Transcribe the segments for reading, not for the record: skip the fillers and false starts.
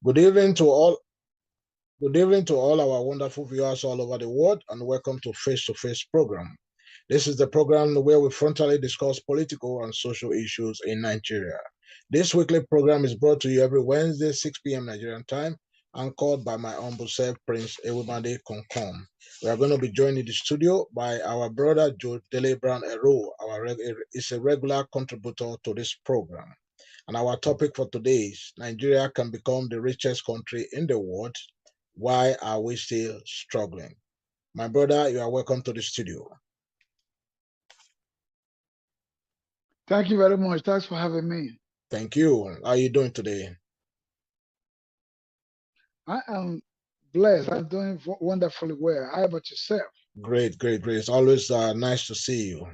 Good evening to all. Good evening to all our wonderful viewers all over the world, and welcome to Face program. This is the program where we frontally discuss political and social issues in Nigeria. This weekly program is brought to you every Wednesday, 6 p.m. Nigerian time, and called by my humble self, Prince Ewubade Konkon. We are going to be joined in the studio by our brother Joe Dele Brown Ero. Is a regular contributor to this program. And our topic for today is Nigeria can become the richest country in the world. Why are we still struggling? My brother, you are welcome to the studio. Thank you very much. Thanks for having me. Thank you. How are you doing today? I am blessed. I'm doing wonderfully well. How about yourself? Great. It's always nice to see you.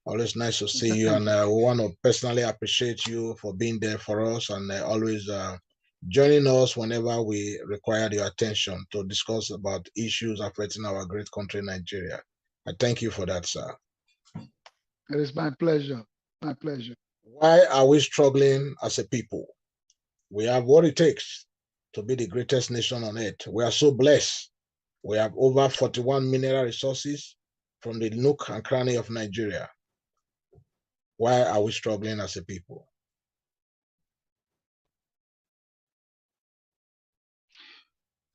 Always nice to see you. And we want to personally appreciate you for being there for us and always joining us whenever we require your attention to discuss about issues affecting our great country, Nigeria. I thank you for that, sir. It is my pleasure. My pleasure. Why are we struggling as a people? We have what it takes to be the greatest nation on earth. We are so blessed. We have over 41 mineral resources from the nook and cranny of Nigeria. Why are we struggling as a people?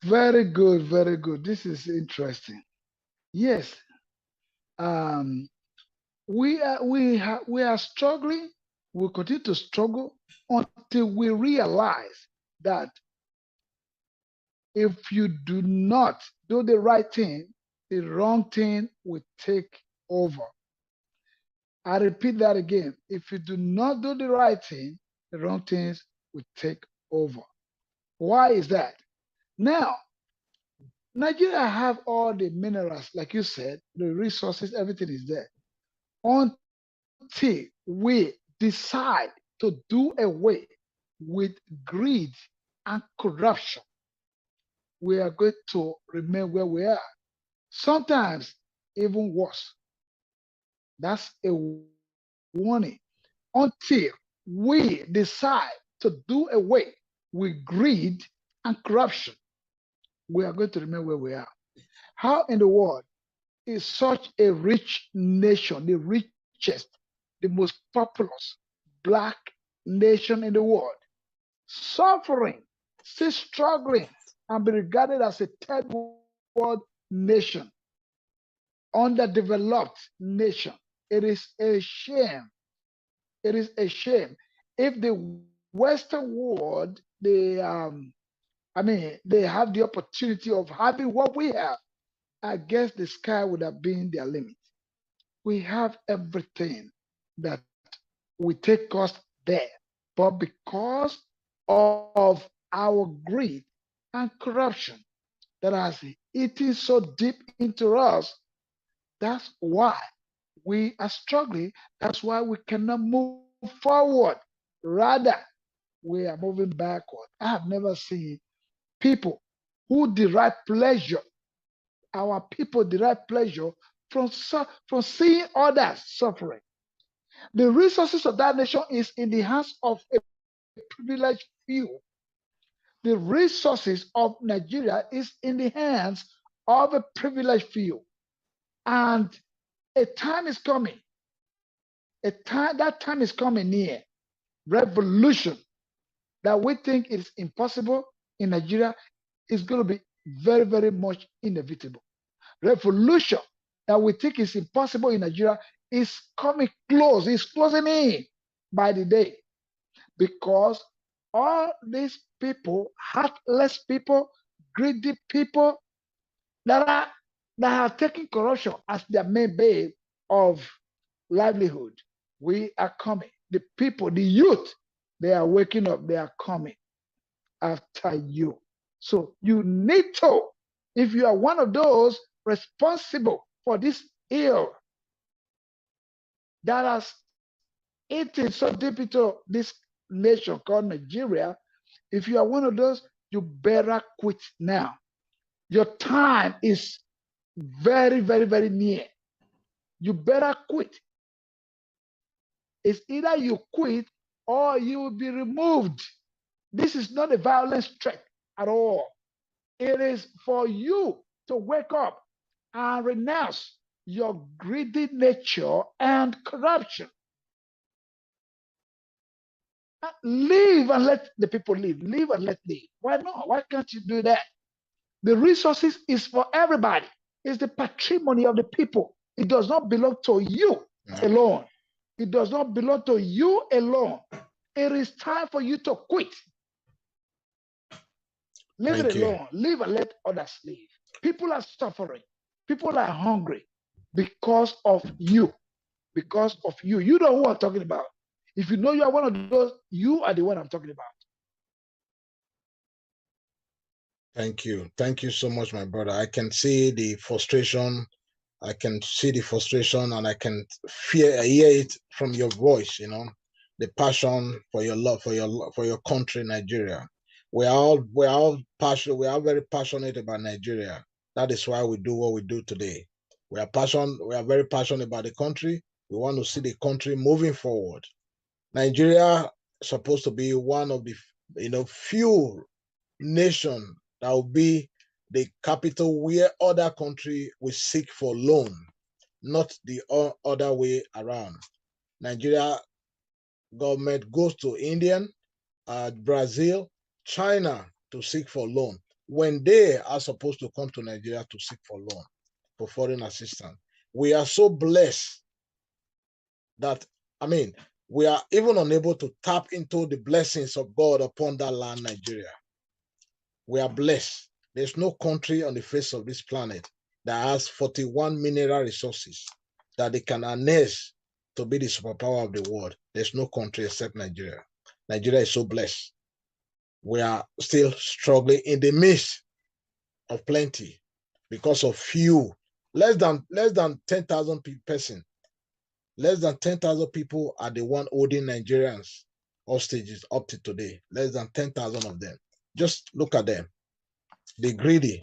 Very good, very good. This is interesting. Yes, we are struggling. We continue to struggle until we realize that if you do not do the right thing, the wrong thing will take over. I repeat that again. If you do not do the right thing, the wrong things will take over. Why is that? Now, Nigeria have all the minerals, like you said, the resources, everything is there. Until we decide to do away with greed and corruption, we are going to remain where we are. Sometimes even worse. That's a warning. Until we decide to do away with greed and corruption, we are going to remain where we are. How in the world is such a rich nation, the richest, the most populous black nation in the world, suffering, still struggling, and be regarded as a third world nation, underdeveloped nation? It is a shame. It is a shame. If the Western world, they have the opportunity of having what we have, I guess the sky would have been their limit. We have everything that we take us there, but because of our greed and corruption that has eaten so deep into us, that's why we are struggling. That's why we cannot move forward. Rather, we are moving backward. I have never seen people who derive pleasure, our people derive pleasure from seeing others suffering. The resources of that nation is in the hands of a privileged few. The resources of Nigeria is in the hands of a privileged few. And a time is coming. That time is coming near. Revolution that we think is impossible in Nigeria is going to be very, very much inevitable. Revolution that we think is impossible in Nigeria is coming close, is closing in by the day. Because all these people, heartless people, greedy people that have taken corruption as their main way of livelihood, we are coming. The people, the youth, they are waking up, they are coming after you. So you need to, if you are one of those responsible for this ill that has eaten so deep into this nation called Nigeria, if you are one of those, you better quit now. Your time is very, very, very near. You better quit. It's either you quit or you will be removed. This is not a violent threat at all. It is for you to wake up and renounce your greedy nature and corruption. Live and let the people live. Live and let live. Why not? Why can't you do that? The resources is for everybody. It's the patrimony of the people. It does not belong to you alone. It does not belong to you alone. It is time for you to quit. Leave it Thank you. alone. Live and let others live. People are suffering. People are hungry because of you. Because of you. You know who I'm talking about. If you know you are one of those, you are the one I'm talking about. Thank you. Thank you so much, my brother. I can see the frustration. I can see the frustration and I can hear it from your voice, the passion for your love, for your country, Nigeria. We're all passionate. We are very passionate about Nigeria. That is why we do what we do today. We are very passionate about the country. We want to see the country moving forward. Nigeria is supposed to be one of the few nation that will be the capital where other country will seek for loan, not the other way around. Nigeria government goes to India, Brazil, China to seek for loan when they are supposed to come to Nigeria to seek for loan, for foreign assistance. We are so blessed that, we are even unable to tap into the blessings of God upon that land, Nigeria. We are blessed. There's no country on the face of this planet that has 41 mineral resources that they can harness to be the superpower of the world. There's no country except Nigeria. Nigeria is so blessed. We are still struggling in the midst of plenty because of few, less than 10,000 person. Less than 10,000 people are the one holding Nigerians hostages up to today. Less than 10,000 of them. Just look at them. The greedy,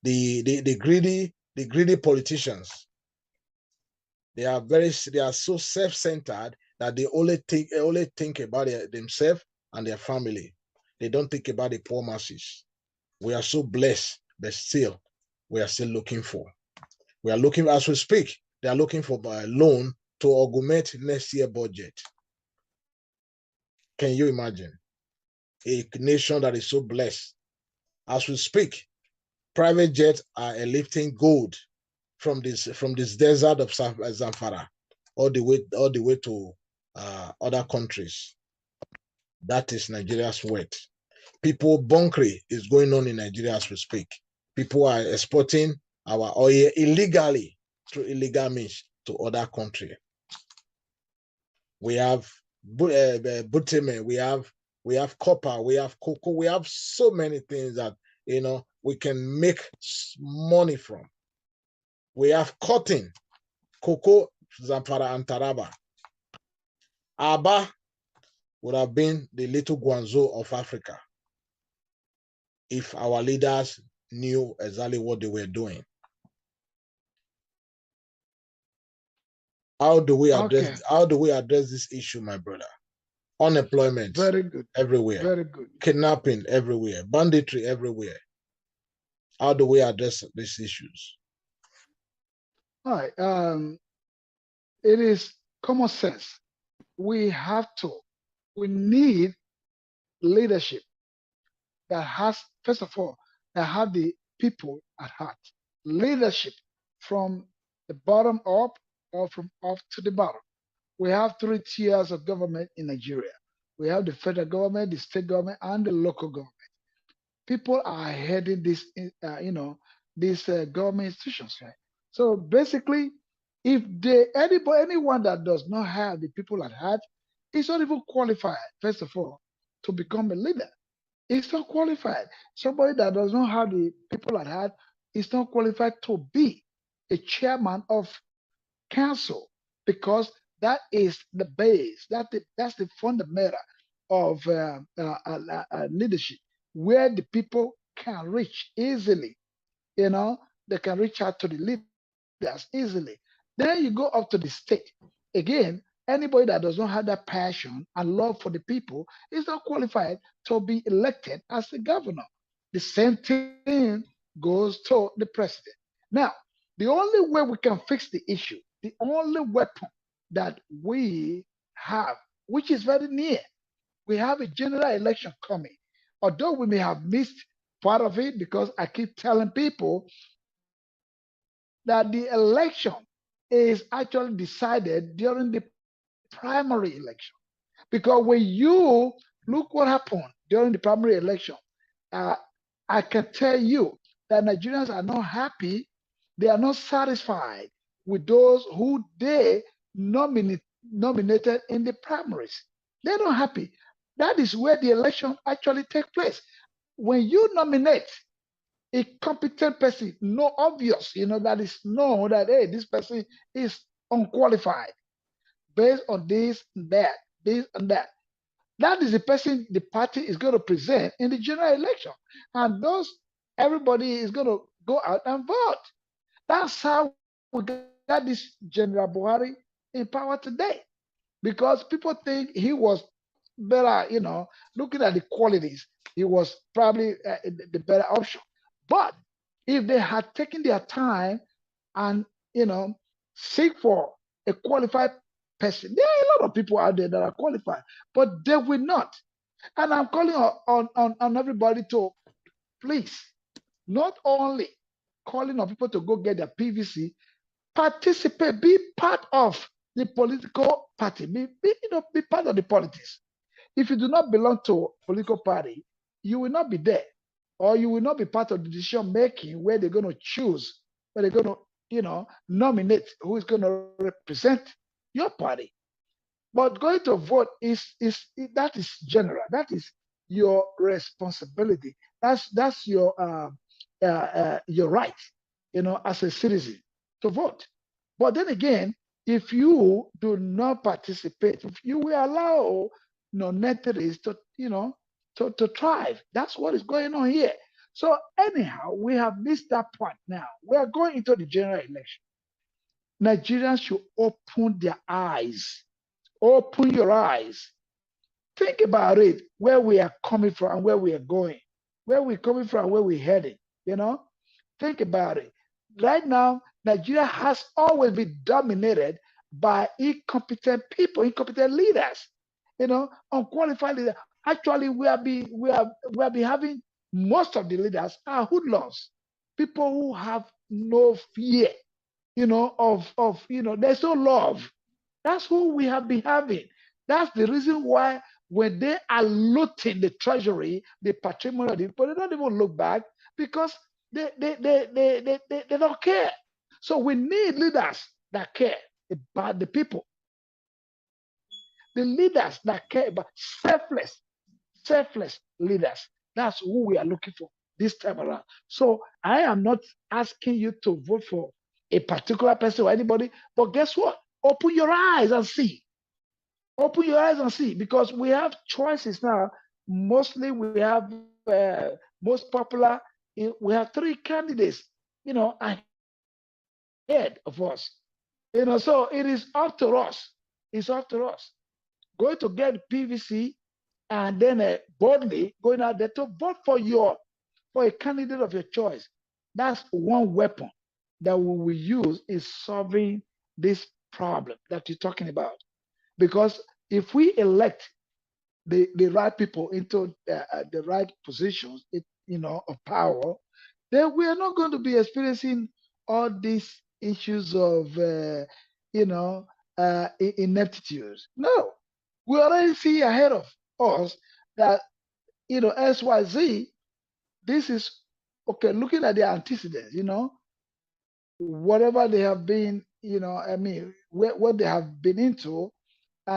the greedy politicians. They are so self-centered that they only think about themselves and their family. They don't think about the poor masses. We are so blessed, but still, we are still looking for. We are looking, as we speak, they are looking for a loan to augment next year budget. Can you imagine? A nation that is so blessed. As we speak, private jets are lifting gold from this desert of Zamfara all the way to other countries. That is Nigeria's wealth. People bunkering is going on in Nigeria as we speak. People are exporting our oil illegally through illegal means to other countries. We have butane, we have copper, we have cocoa, we have so many things that we can make money from. We have cotton, cocoa, Zamfara, and Taraba. Aba would have been the little Guangzhou of Africa if our leaders knew exactly what they were doing. How do we address this issue, my brother? Unemployment Very good. everywhere. Very good. Kidnapping everywhere. Banditry everywhere. How do we address these issues? All right. It is common sense. We need leadership that has, first of all, that have the people at heart. Leadership from the bottom up or from up to the bottom. We have three tiers of government in Nigeria. We have the federal government, the state government, and the local government. People are heading these government institutions, right? So basically, if anyone that does not have the people at heart is not even qualified, first of all, to become a leader. It's not qualified. Somebody that does not have the people at heart is not qualified to be a chairman of council because that is the base. That's the fundamental of leadership, where the people can reach easily. They can reach out to the leaders easily. Then you go up to the state. Again, Anybody that does not have that passion and love for the people is not qualified to be elected as the governor. The same thing goes to the president. Now, the only way we can fix the issue, the only weapon that we have, which is very near, we have a general election coming. Although we may have missed part of it because I keep telling people that the election is actually decided during the primary election. Because when you look what happened during the primary election, uh, I can tell you that Nigerians are not happy. They are not satisfied with those who they nominated in the primaries. They're not happy. That is where the election actually takes place. When you nominate a competent person, no obvious, that is known that hey, this person is unqualified based on this and that, this and that. That is the person the party is going to present in the general election. And those everybody is going to go out and vote. That's how we got this General Buhari in power today. Because people think he was better, looking at the qualities, he was probably the better option. But if they had taken their time and, seek for a qualified person, there are a lot of people out there that are qualified, but they will not. And I'm calling on everybody to please, not only calling on people to go get their PVC, participate, be part of the political party, be part of the politics. If you do not belong to a political party, you will not be there, or you will not be part of the decision making where they're going to choose, where they're going to, nominate who is going to represent your party. But going to vote that is general. That is your responsibility. That's your right, as a citizen to vote. But then again, if you do not participate, if you will allow non-netaries to thrive, that's what is going on here. So anyhow, we have missed that point now. We are going into the general election. Nigerians should open their eyes. Open your eyes. Think about it, where we are coming from and where we are going, where we're coming from and where we're heading. Think about it. Right now, Nigeria has always been dominated by incompetent people, incompetent leaders, unqualified leaders. Actually, we have been having most of the leaders are hoodlums, people who have no fear, there's no love. That's who we have been having. That's the reason why when they are looting the treasury, the patrimony of the people, they don't even look back because they don't care. So we need leaders that care about the people. The leaders that care about selfless leaders. That's who we are looking for this time around. So I am not asking you to vote for a particular person or anybody, but guess what? Open your eyes and see. Open your eyes and see, because we have choices now. Mostly we have most popular. We have three candidates, ahead of us. So it is up to us. It's up to us. Going to get PVC and then boldly going out there to vote for a candidate of your choice. That's one weapon that we will use in solving this problem that you're talking about. Because if we elect the right people into the right positions, of power, then we are not going to be experiencing all these issues of, ineptitude. No, we already see ahead of us that, XYZ, this is okay. Looking at the antecedents, whatever they have been, what they have been into,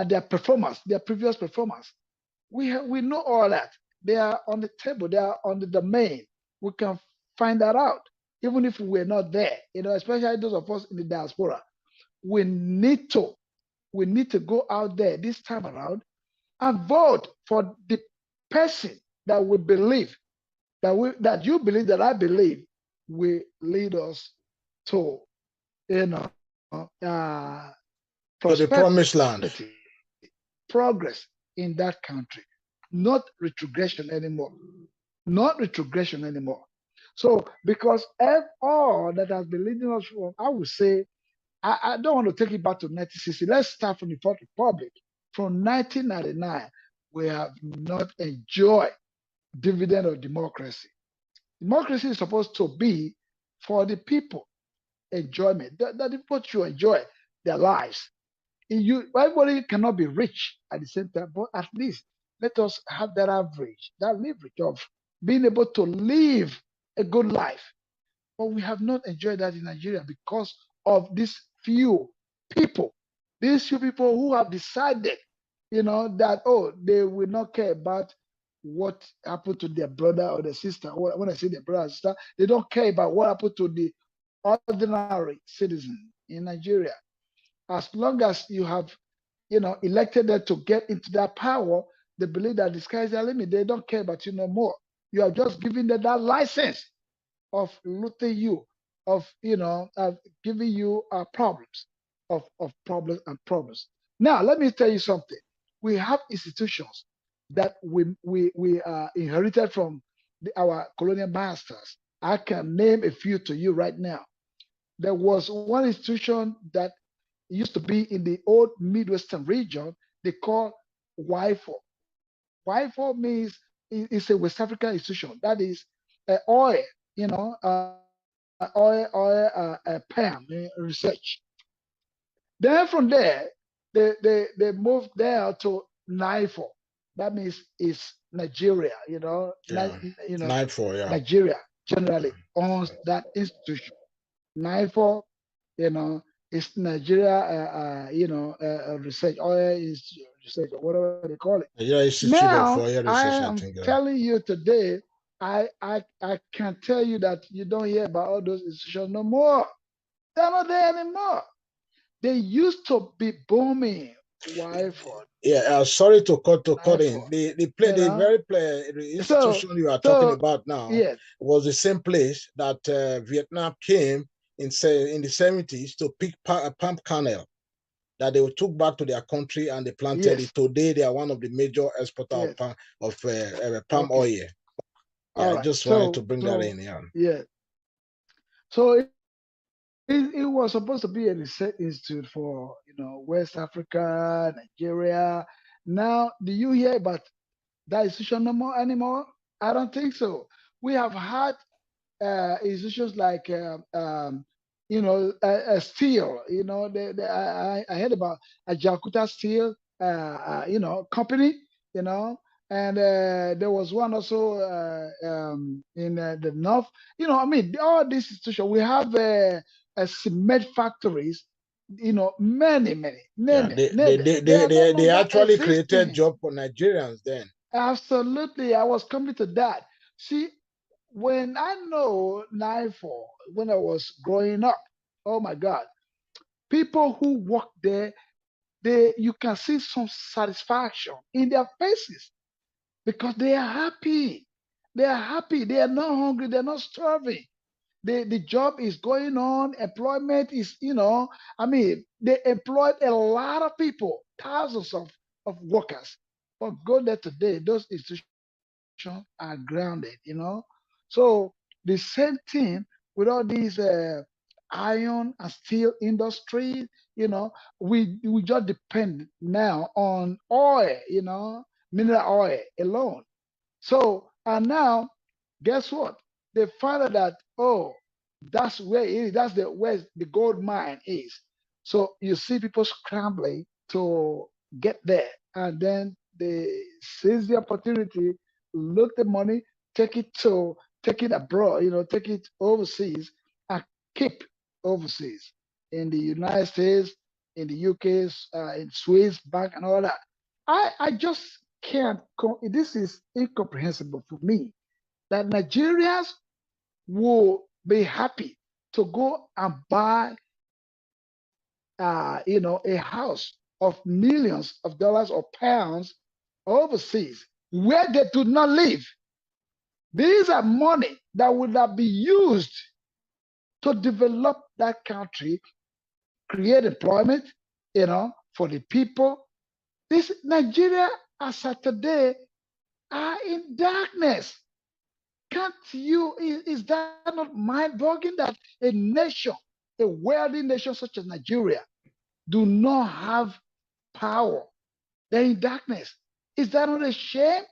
their performance, their previous performance. We know all that. They are on the table. They are on the domain. We can find that out, even if we're not there. Especially those of us in the diaspora. We need to go out there this time around and vote for the person that we believe that you believe that I believe will lead us to, things To the promised land. Progress in that country, not retrogression anymore. Not retrogression anymore. So, because all that has been leading us from, I would say, I don't want to take it back to 1960. Let's start from the Fourth Republic. From 1999, we have not enjoyed dividend of democracy. Democracy is supposed to be for the people enjoyment. That the people should enjoy their lives. Everybody cannot be rich at the same time, but at least let us have that average, that leverage of being able to live a good life. But we have not enjoyed that in Nigeria because of these few people, who have decided, that, oh, they will not care about what happened to their brother or their sister. When I say their brother or sister, they don't care about what happened to the ordinary citizen in Nigeria. As long as you have, elected them to get into that power, they believe that the sky is the limit. They don't care about you no more. You are just giving them that license of looting you, of giving you problems, of problems and problems. Now, let me tell you something. We have institutions that we inherited from our colonial masters. I can name a few to you right now. There was one institution that used to be in the old Midwestern region. They call WIFO. WIFO means it's a West African institution. That is oil, PAM research. Then from there, they moved there to NIFO. That means it's Nigeria, NIFO, yeah. Nigeria generally owns that institution. NIFO, it's Nigeria, research, oil research, or whatever they call it. Yeah, Institute of Now, Oil I Research, I am think. telling you today, I can tell you that you don't hear about all those institutions no more. They're not there anymore. They used to be booming. Why for? Yeah, sorry to cut in. For? The institution you are talking about now was the same place that Vietnam came in the 70s to pick palm kernel that they took back to their country and they planted it. Today, they are one of the major exporters of palm oil. Yeah, I just wanted to bring that in. Yeah. So it was supposed to be a research institute for West Africa, Nigeria. Now, do you hear about that institution no more anymore? I don't think so. We have had institutions like steel. I heard about a Jakarta Steel company. And there was one also in the north. All these institutions. We have cement factories. Many. They actually created job for Nigerians then. Absolutely, I was coming to that. See, when I know NIFO, when I was growing up, oh my God, people who work there, you can see some satisfaction in their faces because they are happy. They are happy. They are not hungry. They're not starving. The job is going on. Employment is, they employed a lot of people, thousands of workers. But go there today, those institutions are grounded, So the same thing with all these iron and steel industry, we just depend now on oil, mineral oil alone. So, and now, guess what? They found out that, oh, that's where it is. That's where the gold mine is. So you see people scrambling to get there, and then they seize the opportunity, look the money, take it abroad, take it overseas, and keep overseas in the United States, in the UK, in Swiss bank, and all that. I just can't. This is incomprehensible for me that Nigerians will be happy to go and buy, a house of millions of dollars or pounds overseas where they do not live. These are money that would have been used to develop that country, create employment, for the people. This Nigeria, as of today, are in darkness. Can't you, is that not mind-boggling that a nation, a wealthy nation such as Nigeria, do not have power? They're in darkness. Is that not a shame?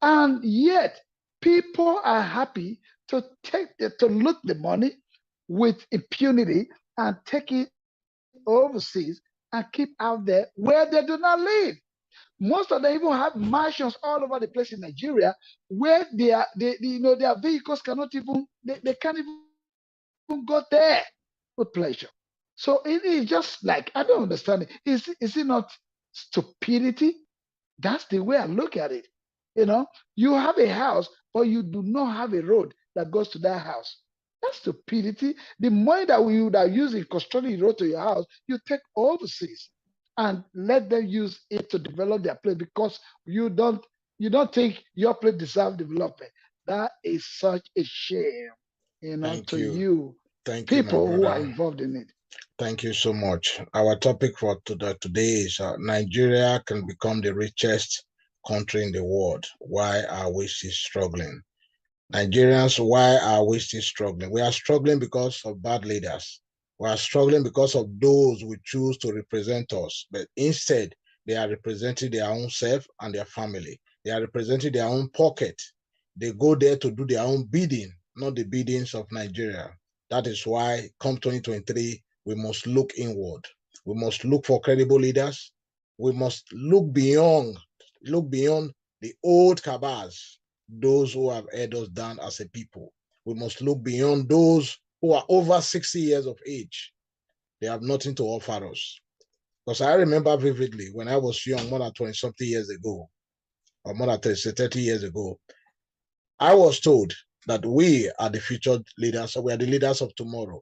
And yet, people are happy to loot the money with impunity and take it overseas and keep out there where they do not live. Most of them even have mansions all over the place in Nigeria where their vehicles cannot even they can't even go there with pleasure. So it is just like, I don't understand it. Is it not stupidity? That's the way I look at it. You have a house, but you do not have a road that goes to that house. That's stupidity. The money that we would have used in constructing a road to your house, you take overseas and let them use it to develop their place because you don't think your place deserves development. That is such a shame, Thank to you. you Thank you, my people who are brother. involved in it. Thank you so much. Our topic for today is Nigeria can become the richest country in the world. Why are we still struggling? Nigerians, why are we still struggling? We are struggling because of bad leaders. We are struggling because of those we choose to represent us, but instead they are representing their own self and their family. They are representing their own pocket. They go there to do their own bidding, not the biddings of Nigeria. That is why, come 2023, we must look inward. We must look for credible leaders. We must look beyond the old cabals, those who have held us down as a people. We must look beyond those who are over 60 years of age. They have nothing to offer us. Because I remember vividly when I was young, more than 20 something years ago, or more than 30 years ago, I was told that we are the future leaders, so we are the leaders of tomorrow.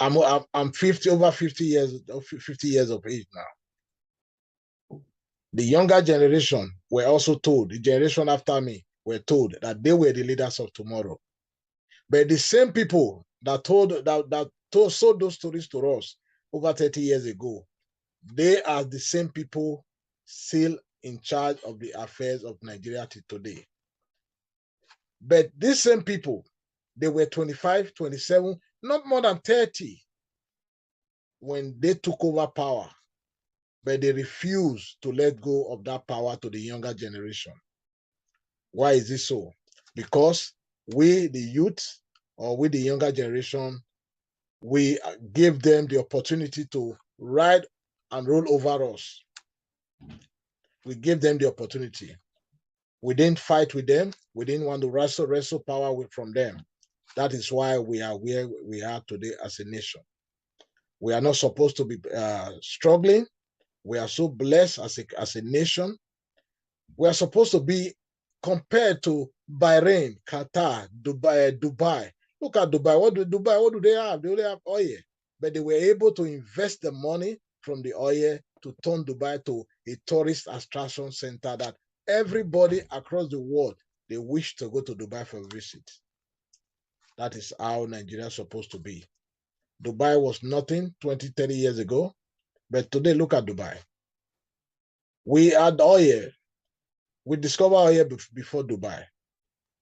I'm 50, over 50 years of age now. The younger generation were also told, the generation after me were told that they were the leaders of tomorrow. But the same people that sold those stories to us over 30 years ago, they are the same people still in charge of the affairs of Nigeria till today. But these same people, they were 25, 27, not more than 30 when they took over power, but they refused to let go of that power to the younger generation. Why is this so? Because we, the youth, or we, the younger generation, we gave them the opportunity to ride and roll over us. We gave them the opportunity. We didn't fight with them. We didn't want to wrestle power from them. That is why we are where we are today as a nation. We are not supposed to be struggling. We are so blessed as a nation. We are supposed to be compared to Bahrain, Qatar, Dubai. Look at Dubai. What do they have? They only have oil. But they were able to invest the money from the oil to turn Dubai to a tourist attraction center that everybody across the world, they wish to go to Dubai for a visit. That is how Nigeria is supposed to be. Dubai was nothing 20, 30 years ago. But today, look at Dubai. We had oil. We discovered oil before Dubai.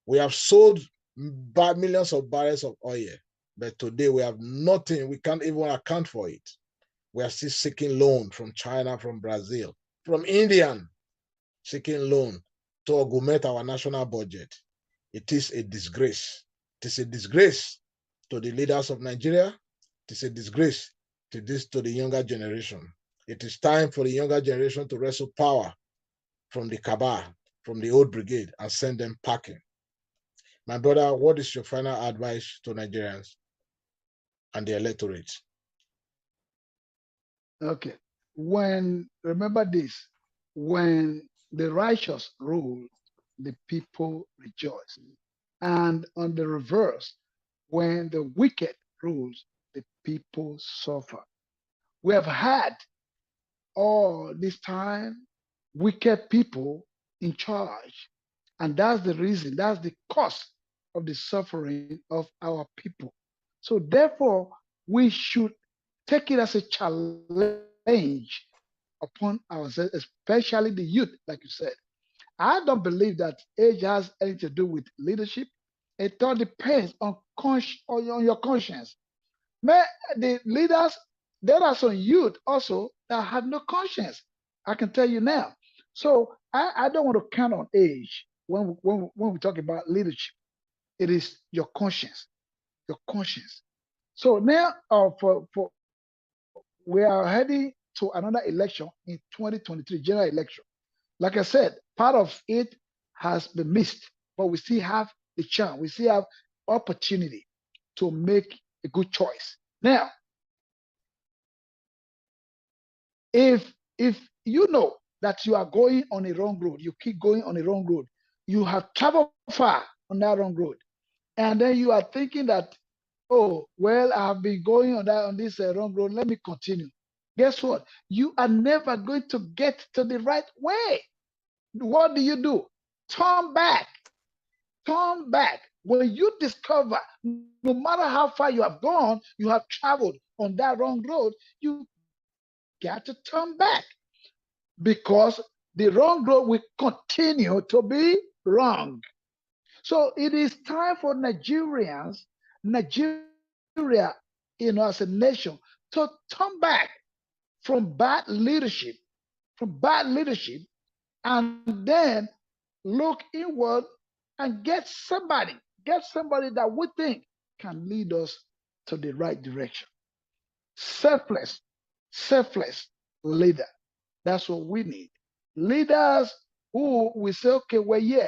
We have sold millions of barrels of oil, but today we have nothing. We can't even account for it. We are still seeking loan from China, from Brazil, from India, seeking loan to augment our national budget. It is a disgrace. It is a disgrace to the leaders of Nigeria. It is a disgrace to the younger generation. It is time for the younger generation to wrestle power from the cabal, from the old brigade, and send them packing. My brother, what is your final advice to Nigerians and the electorate? Okay. Remember this, when the righteous rule, the people rejoice. And on the reverse, when the wicked rules, the people suffer. We have had all this time wicked people in charge. And that's the reason, that's the cause of the suffering of our people. So therefore, we should take it as a challenge upon ourselves, especially the youth, like you said. I don't believe that age has anything to do with leadership. It all depends on, on your conscience. Man, the leaders, there are some youth also that have no conscience. I can tell you now. So I don't want to count on age when we talk about leadership. It is your conscience, your conscience. So now, we are heading to another election in 2023, general election. Like I said, part of it has been missed, but we still have the chance, we still have opportunity to make a good choice. Now, if you know that you are going on a wrong road, you keep going on a wrong road, you have traveled far on that wrong road, and then you are thinking that, oh well, I have been going on this wrong road, let me continue. Guess what? You are never going to get to the right way. What do? Turn back. Turn back. When you discover, no matter how far you have gone, you have traveled on that wrong road, you got to turn back, because the wrong road will continue to be wrong. So it is time for Nigeria, as a nation, to turn back from bad leadership, and then look inward and get somebody that we think can lead us to the right direction. Selfless, selfless leader. That's what we need. Leaders who will say, okay, well, yeah,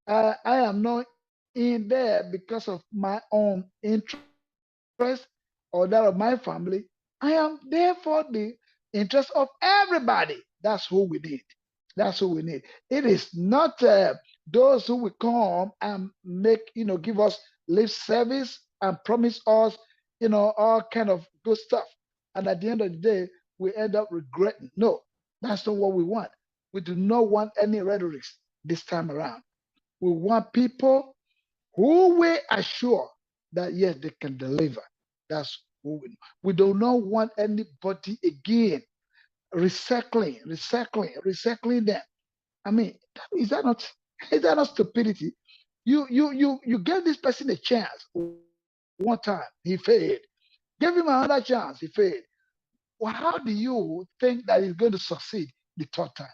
I am not in there because of my own interest or that of my family. I am there for the interest of everybody. That's who we need. That's who we need. It is not those who will come and give us lip service and promise us, all kind of good stuff. And at the end of the day, we end up regretting. No, that's not what we want. We do not want any rhetoric this time around. We want people who we assure that yes, they can deliver. That's who we do not want anybody again recycling them. I mean, is that not is that not stupidity? You gave this person a chance one time, he failed. Give him another chance, he failed. Well, how do you think that he's going to succeed the third time?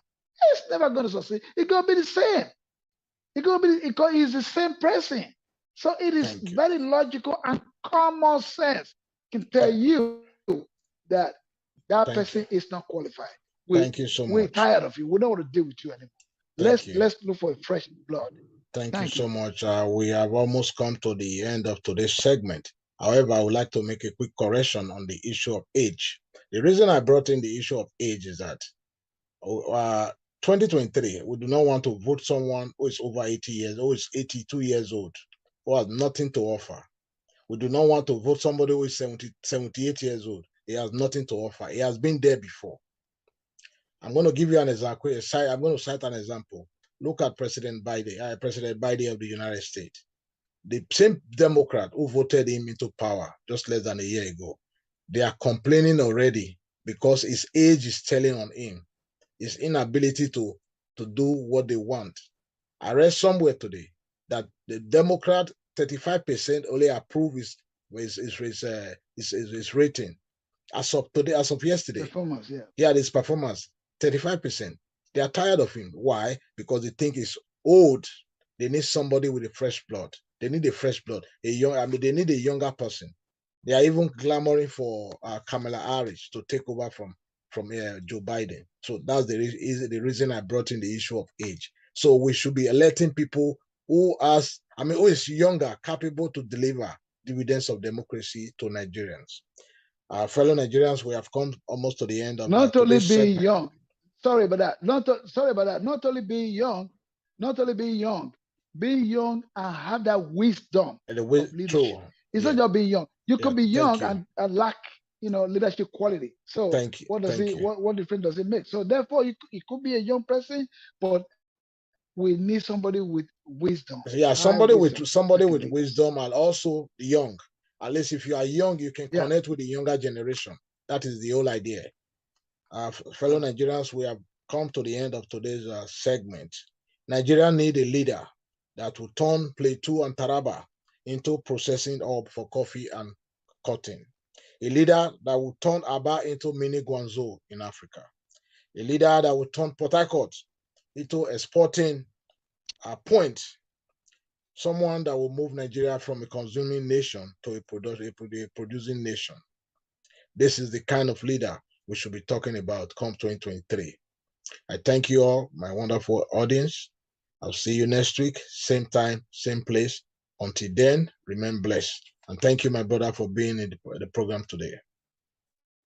It's never going to succeed. It's going to be the same. It's going to be because he's the same person. So it is Thank you. very logical and common sense can tell Th- you that that person Thank is you. not qualified. Thank you so We're tired much. of you. We don't want to deal with you anymore. Let's Thank you. let's look for a fresh blood. Thank you Thank you. so much. We have almost come to the end of today's segment. However, I would like to make a quick correction on the issue of age. The reason I brought in the issue of age is that 2023, we do not want to vote someone who is over 80 years, who is 82 years old, who has nothing to offer. We do not want to vote somebody who is 78 years old. He has nothing to offer. He has been there before. I'm going to give you an example. I'm going to cite an example. Look at President Biden of the United States. The same Democrat who voted him into power just less than a year ago, they are complaining already because his age is telling on him, his inability to do what they want. I read somewhere today that the Democrat 35% only approve his rating as of today, as of yesterday. Performance, yeah. He had his performance 35%. They are tired of him. Why? Because they think he's old. They need somebody with a fresh blood. They need a fresh blood. They need a younger person. They are even clamoring for Kamala Harris to take over from Joe Biden. So that's the reason I brought in the issue of age. So we should be electing people who is younger, capable to deliver dividends of democracy to Nigerians. Fellow Nigerians, we have come almost to the end of Not only today's being segment. young. Sorry about that. Sorry about that. Not only being young, not only being young and have that wisdom And the way, of leadership. true. It's Yeah, not just being young. You yeah. could be Thank young you. and lack, leadership quality. So Thank you. what does Thank it you. what difference does it make? So therefore, it could be a young person, but we need somebody with wisdom, Yeah, high wisdom that somebody can with lead us. wisdom and also young. At least if you are young, you can Yeah. connect with the younger generation. That is the whole idea. Fellow Nigerians, we have come to the end of today's segment. Nigeria need a leader that will turn Plateau and Taraba into processing hub for coffee and cotton. A leader that will turn Aba into mini Guangzhou in Africa. A leader that will turn Port Harcourt into exporting point. Someone that will move Nigeria from a consuming nation to a producing nation. This is the kind of leader we should be talking about come 2023. I thank you all, my wonderful audience. I'll see you next week, same time, same place. Until then, remain blessed. And thank you, my brother, for being in the program today.